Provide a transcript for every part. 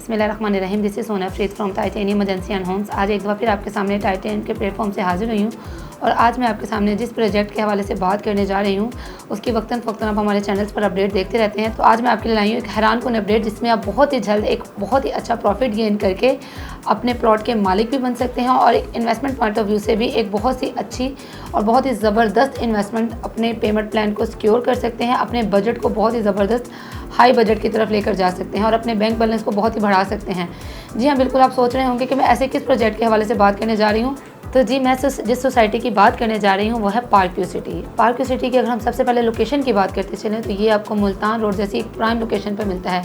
बिस्मिल्लाहिर्रहमानिर्रहीम। This is Sona Farid from titanium agency and homes. आज एक दफ़ा फिर आपके सामने टाइटेनियम के प्लेटफॉर्म से हाजिर हुई हूँ और आज मैं आपके सामने जिस प्रोजेक्ट के हवाले से बात करने जा रही हूँ उसकी वक्तन फ़ौक्तन आप हमारे चैनल्स पर अपडेट देखते रहते हैं। तो आज मैं आपके लिए लाई हूँ एक हैरान कुन अपडेट जिसमें आप बहुत ही जल्द एक बहुत ही अच्छा प्रॉफिट गेन करके अपने प्लॉट के मालिक भी बन सकते हैं और एक इन्वेस्टमेंट पॉइंट ऑफ व्यू से भी एक बहुत सी अच्छी और बहुत ही ज़बरदस्त इन्वेस्टमेंट अपने पेमेंट प्लान को सिक्योर कर सकते हैं। अपने बजट को बहुत ही ज़बरदस्त हाई बजट की तरफ लेकर जा सकते हैं और अपने बैंक बैलेंस को बहुत ही बढ़ा सकते हैं। जी हाँ, बिल्कुल आप सोच रहे होंगे कि मैं ऐसे किस प्रोजेक्ट के हवाले से बात करने जा रही हूँ। तो जी, मैं जिस सोसाइटी की बात करने जा रही हूँ वो है park view city. Park view city की अगर हम सबसे पहले लोकेशन की बात करते चलें तो ये आपको मुल्तान रोड जैसी एक प्राइम लोकेशन पर मिलता है,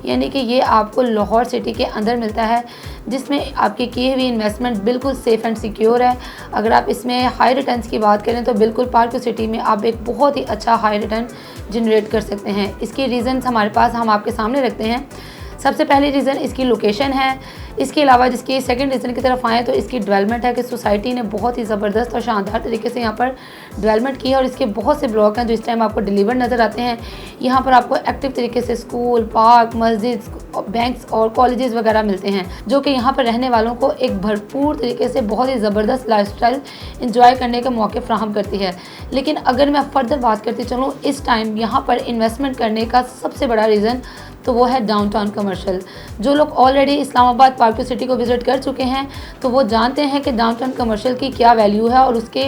यानी कि ये आपको लाहौर सिटी के अंदर मिलता है, जिसमें आपकी की हुई इन्वेस्टमेंट बिल्कुल सेफ़ एंड सिक्योर है। अगर आप इसमें हाई रिटर्न्स की बात करें तो बिल्कुल पार्क व्यू सिटी में आप एक बहुत ही अच्छा हाई रिटर्न जनरेट कर सकते हैं। इसके रीज़न्स हमारे पास हम आपके सामने रखते हैं। सबसे पहली रीज़न इसकी लोकेशन है। इसके अलावा जिसकी सेकंड रीज़न की तरफ आएँ तो इसकी डेवलपमेंट है कि सोसाइटी ने बहुत ही ज़बरदस्त और शानदार तरीके से यहाँ पर डेवलपमेंट की है और इसके बहुत से ब्लॉक हैं जो इस टाइम आपको डिलीवर नज़र आते हैं। यहाँ पर आपको एक्टिव तरीके से स्कूल, पार्क, मस्जिद, बैंक्स और कॉलेजेस वगैरह मिलते हैं, जो कि यहाँ पर रहने वालों को एक भरपूर तरीके से बहुत ही ज़बरदस्त लाइफस्टाइल इंजॉय करने के मौके फ्राहम करती है। लेकिन अगर मैं फर्दर बात करती चलूँ, इस टाइम यहाँ पर इन्वेस्टमेंट करने का सबसे बड़ा रीज़न तो वो है डाउनटाउन कमर्शियल। जो लोग already Islamabad park view city को विज़िट कर चुके हैं तो वो जानते हैं कि डाउनटाउन कमर्शियल की क्या वैल्यू है और उसके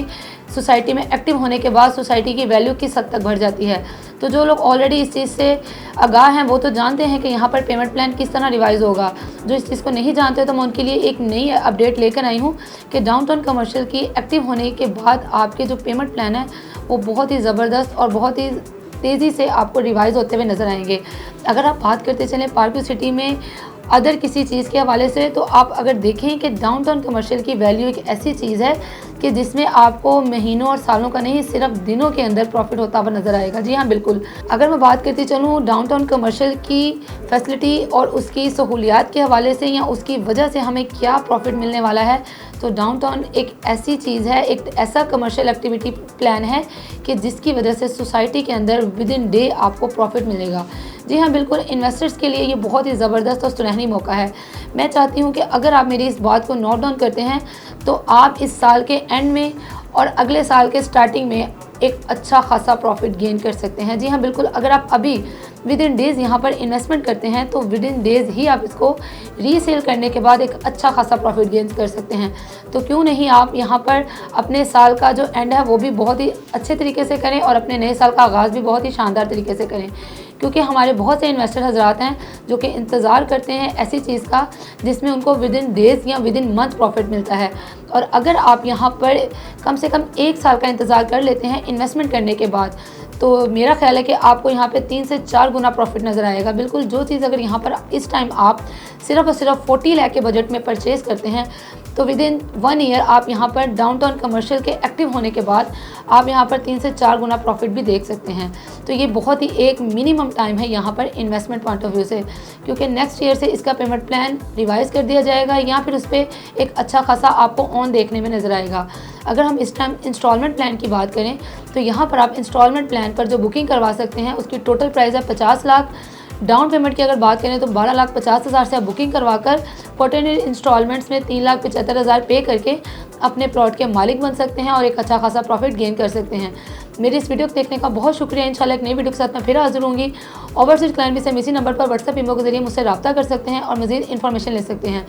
सोसाइटी में एक्टिव होने के बाद सोसाइटी की वैल्यू किस हद तक बढ़ जाती है। तो जो लोग ऑलरेडी इस चीज़ से आगाह हैं वो तो जानते हैं कि यहाँ पर पेमेंट प्लान किस तरह रिवाइज़ होगा। जो इस चीज़ को नहीं जानते तो मैं उनके लिए एक नई अपडेट लेकर आई हूँ कि डाउनटाउन कमर्शियल की एक्टिव होने के बाद आपके जो पेमेंट प्लान है वो बहुत ही ज़बरदस्त और बहुत ही तेज़ी से आपको रिवाइज़ होते हुए नज़र आएंगे। अगर आप बात करते चलें पार्क व्यू सिटी में अदर किसी चीज़ के हवाले से, तो आप अगर देखें कि डाउनटाउन कमर्शियल की वैल्यू एक ऐसी चीज़ है कि जिसमें आपको महीनों और सालों का नहीं सिर्फ दिनों के अंदर प्रॉफिट होता हुआ नज़र आएगा। जी हाँ, बिल्कुल। अगर मैं बात करती चलूँ डाउनटाउन कमर्शियल की फैसिलिटी और उसकी सहूलियात के हवाले से या उसकी वजह से हमें क्या प्रॉफिट मिलने वाला है, तो डाउनटाउन एक ऐसी चीज़ है, एक ऐसा कमर्शियल एक्टिविटी प्लान है कि जिसकी वजह से सोसाइटी के अंदर विद इन डे आपको प्रॉफिट मिलेगा। जी हाँ, बिल्कुल। इन्वेस्टर्स के लिए ये बहुत ही ज़बरदस्त और सुनहरी मौका है। मैं चाहती हूँ कि अगर आप मेरी इस बात को नोट डाउन करते हैं तो आप इस साल के एंड में और अगले साल के स्टार्टिंग में एक अच्छा खासा प्रॉफिट गेन कर सकते हैं। जी हाँ, बिल्कुल। अगर आप अभी विद इन डेज़ यहाँ पर इन्वेस्टमेंट करते हैं तो विद इन डेज़ ही आप इसको रीसेल करने के बाद एक अच्छा खासा प्रॉफिट गेन कर सकते हैं। तो क्यों नहीं आप यहाँ पर अपने साल का जो एंड है वो भी बहुत ही अच्छे तरीके से करें और अपने नए साल का आगाज़ भी बहुत ही शानदार तरीके से करें, क्योंकि हमारे बहुत से इन्वेस्टर हजरात हैं जो कि इंतज़ार करते हैं ऐसी चीज़ का जिसमें उनको विद इन डेज़ या विद इन मंथ प्रॉफिट मिलता है। और अगर आप यहाँ पर कम से कम 1 साल का इंतज़ार कर लेते हैं इन्वेस्टमेंट करने के बाद, तो मेरा ख्याल है कि आपको यहाँ पे 3 से 4 गुना प्रॉफिट नज़र आएगा। बिल्कुल। जो चीज़ अगर यहाँ पर इस टाइम आप सिर्फ और सिर्फ 40 लाख के बजट में परचेज़ करते हैं तो विद इन 1 ईयर आप यहाँ पर डाउनटाउन कमर्शियल के एक्टिव होने के बाद आप यहाँ पर 3 से 4 गुना प्रॉफिट भी देख सकते हैं। तो ये बहुत ही एक मिनिमम टाइम है यहाँ पर इन्वेस्टमेंट पॉइंट ऑफ व्यू से, क्योंकि नेक्स्ट ईयर से इसका पेमेंट प्लान रिवाइज़ कर दिया जाएगा या फिर उस पर एक अच्छा खासा आपको ऑन देखने में नज़र आएगा। अगर हम इस टाइम इंस्टॉलमेंट प्लान की बात करें तो यहाँ पर आप इंस्टॉलमेंट प्लान पर जो बुकिंग करवा सकते हैं उसकी टोटल प्राइस है 50 लाख। डाउन पेमेंट की अगर बात करें तो 12,50,000 से आप बुकिंग करवाकर क्वार्टरली इंस्टॉलमेंट्स में 3,75,000 पे करके अपने प्लॉट के मालिक बन सकते हैं और एक अच्छा खासा प्रॉफिट गेन कर सकते हैं। मेरी इस वीडियो को देखने का बहुत शुक्रिया। इंशाल्लाह एक नई वीडियो के साथ मैं फिर हाजिर होंगी। ओवरसीज क्लाइंट भी से इसी नंबर पर व्हाट्सएप ईमेल के जरिए मुझसे रब्ता कर सकते हैं और मज़ीद इन्फॉर्मेशन ले सकते हैं।